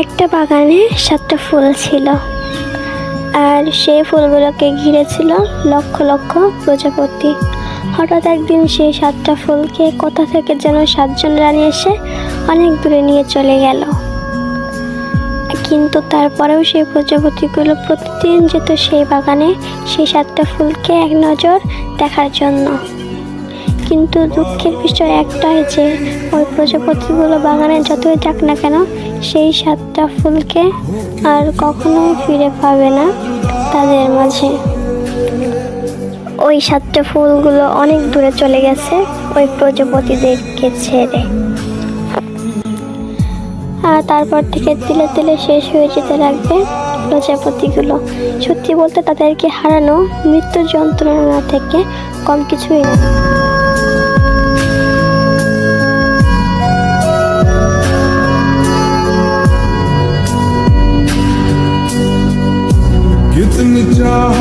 একটা বাগানে 7টা ফুল ছিল, আর সেই ফুলগুলোকে ঘিরে ছিল লক্ষ লক্ষ প্রজাপতি। হঠাৎ একদিন সেই 7টা ফুলকে কোথা থেকে যেন 7জন রানী এসে অনেক দূরে নিয়ে চলে গেল। কিন্তু তারপরেও সেই প্রজাপতিগুলো প্রতিদিন যেত সেই বাগানে সেই 7টা ফুলকে এক নজর দেখার জন্য। কিন্তু দুঃখের বিষয় একটাই যে ওই প্রজাপতিগুলো বাগানে যতই যাক না কেন সেই 7টা ফুলকে আর কখনোই ফিরে পাবে না তাদের মাঝে। ওই 7টা ফুলগুলো অনেক দূরে চলে গেছে ওই প্রজাপতিদেরকে ছেড়ে। আর তারপর থেকে তিলে তিলে শেষ হয়ে যেতে লাগবে প্রজাপতিগুলো। সত্যি বলতে তাদেরকে হারানো মৃত্যুর যন্ত্রণা থেকে কম কিছুই না। कितनी चाह